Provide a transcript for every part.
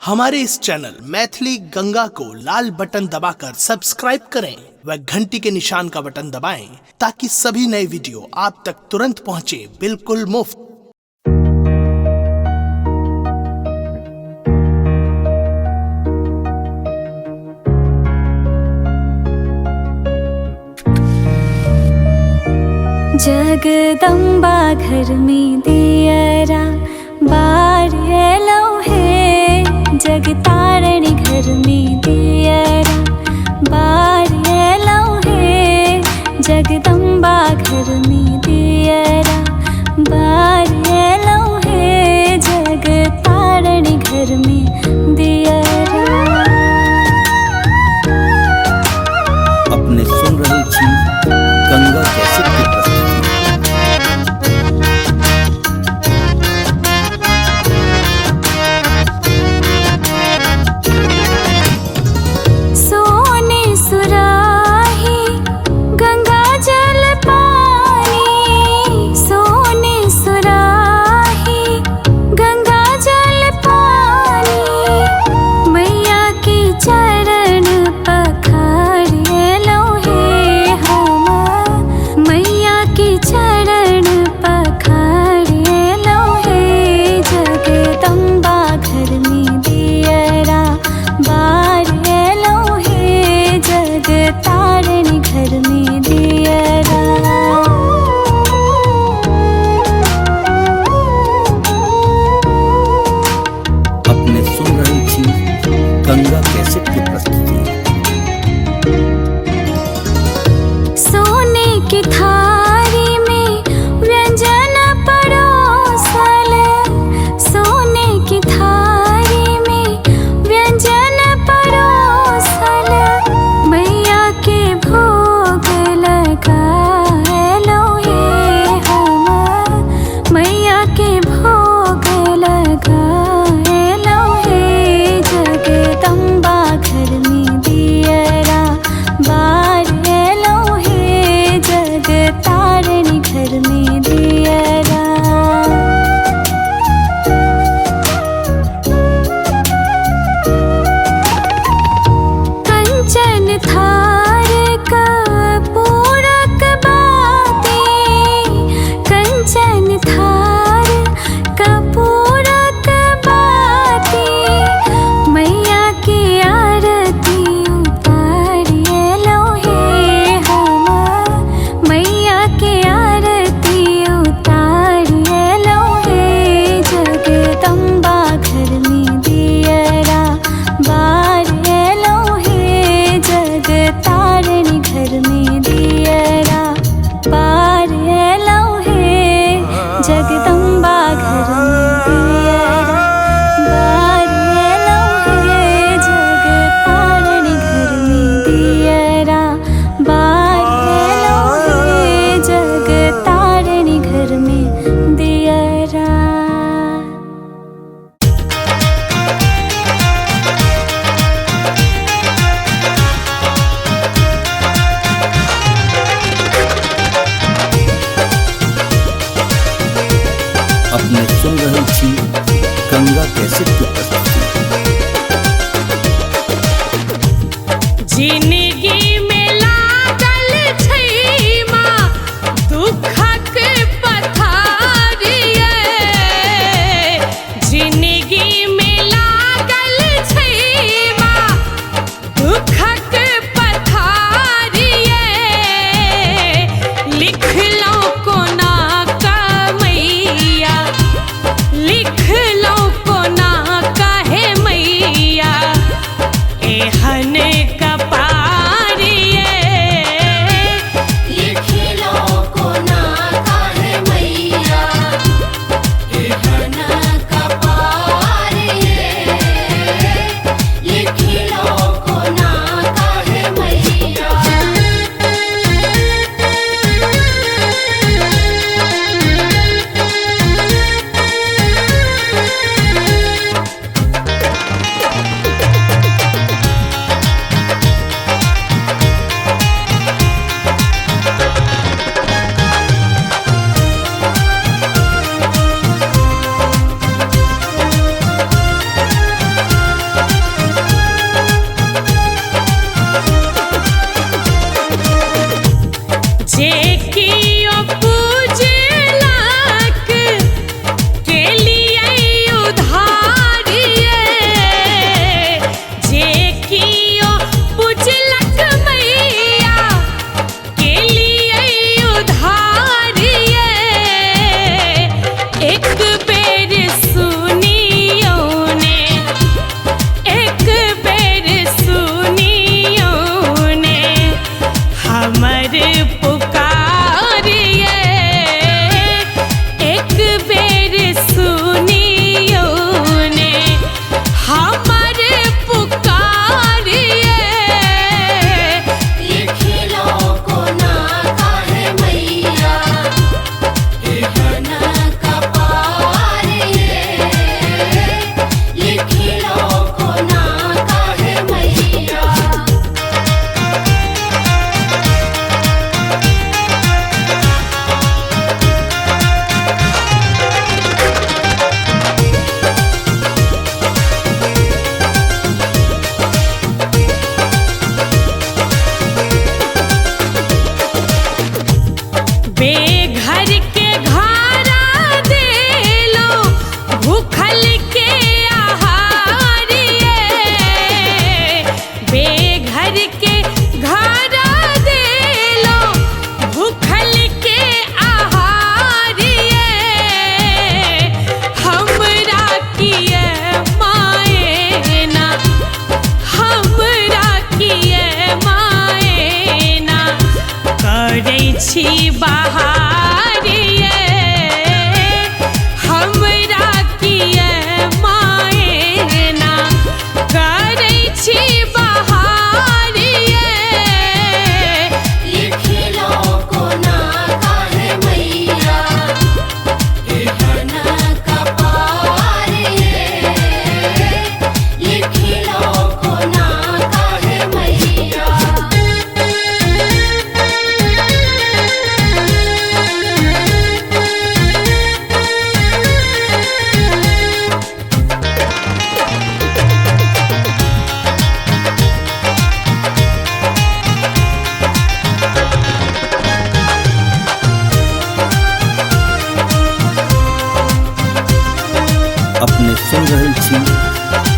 हमारे इस चैनल मैथिली गंगा को लाल बटन दबाकर सब्सक्राइब करें व घंटी के निशान का बटन दबाएं ताकि सभी नए वीडियो आप तक तुरंत पहुंचे बिल्कुल मुफ्त। जगदम्बा घर में दियरा बारेलो है, जगतारणी घर में दियरा बारेलो है, जगदम्बा घर में दियरा बारेलो है, जगतारणी घर में दियरा। अपने सुन रही थी गंगा कैसेट की प्रस्तुति। सोने सुराही गंगा जल पानी, सोने सुराही गंगा जल पानी,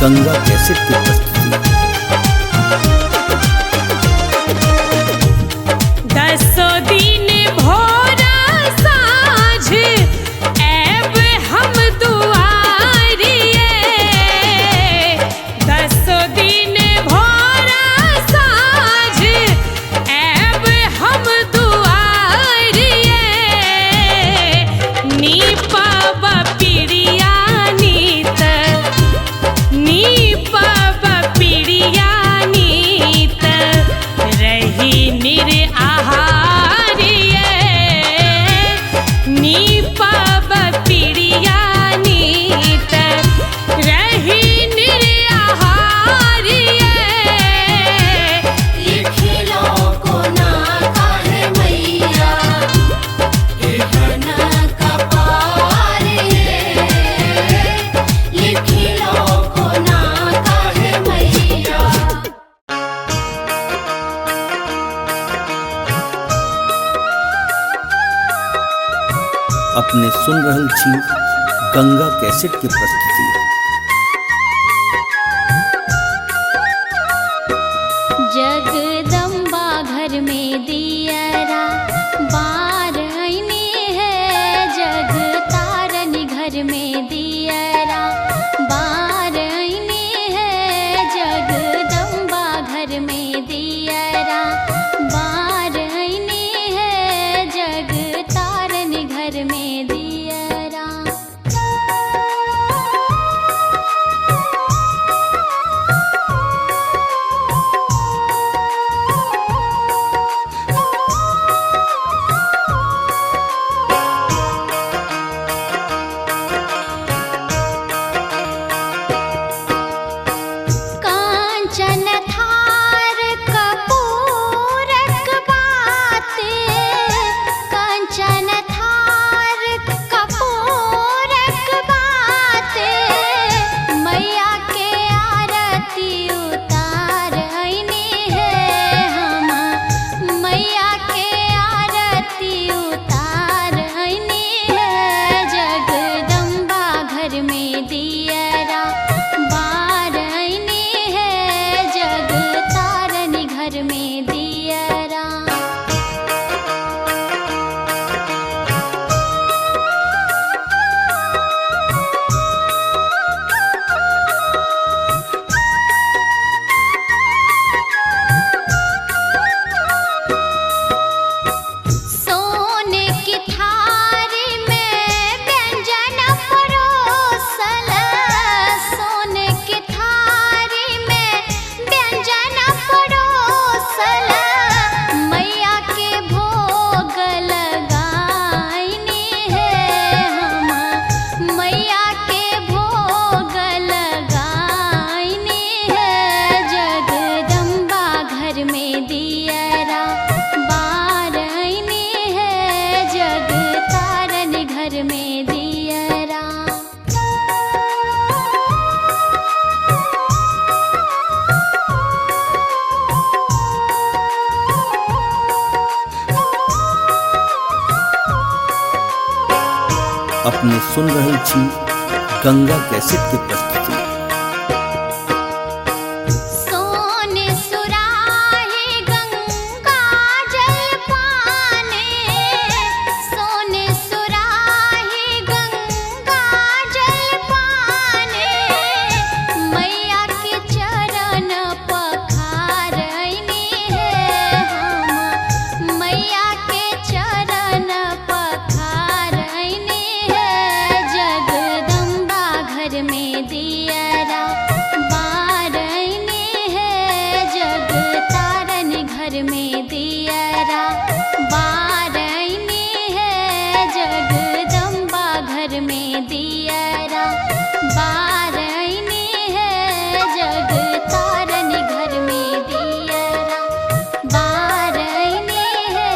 गंगा कैसेट की प्रस्तुति। दसो दिन भोरा साँझ ऐब हम दुआरिये, दसो दिन भोरा साँझ ऐब हम दुआरिये, नीपब पिड़िया नीत, नीपब पिड़िया नीत, रही निर आहारिये, नीपब पिड़िया नीत, रही निर आहारिये। लिखिलो को ना काहे मैया, एहन कपारे, लिखिलो को ना काहे मैया। अपने सुन रहल छी गंगा कैसेट की प्रस्तुति। जगदम्बा घर में दियरा बार आईने है, जग तारनी घर में दियरा बार आईने है, जगदम्बा घर में दियरा बार आईने है, जग तारनी घर में दियरा। कांचन थार कपूरक बाते, कांचन थार कपूरक बाते, मैया के आरती उतार आईने है हम, मैया के आरती उतार आईने है, जगदम्बा घर में दियरा बार आईने है, जग तारनी घर में दियरा। सोने की थारी में व्यंजन परोसल, सोने की थारी में व्यंजन परोसल, मैया के भोग लगाईने है हम, मैया के भोग लगाईने है, जगदम्बा घर में दियरा बार आईने है, जग तारनी घर में दियरा। अपने सुन रहल छी गंगा कैसेट की प्रस्तुति। सोने सुराही गंगा जल पाने, सोने सुराही गंगा जल पाने, मैया के चरण पखार आईने है हम, मैया के चरण पखार आईने है, जगदम्बा घर में दियरा बार आईने है, जग तारनी घर में दियरा बार आईने है, जगदम्बा घर में दियरा बार आईने है, जग तारनी घर में दियरा बार आईने है,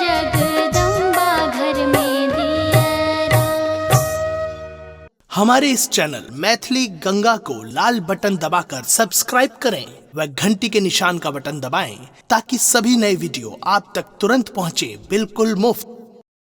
जगदम्बा घर में दियरा। हमारे इस चैनल मैथिली गंगा को लाल बटन दबाकर सब्सक्राइब करें व घंटी के निशान का बटन दबाएं ताकि सभी नए वीडियो आप तक तुरंत पहुंचे बिल्कुल मुफ्त।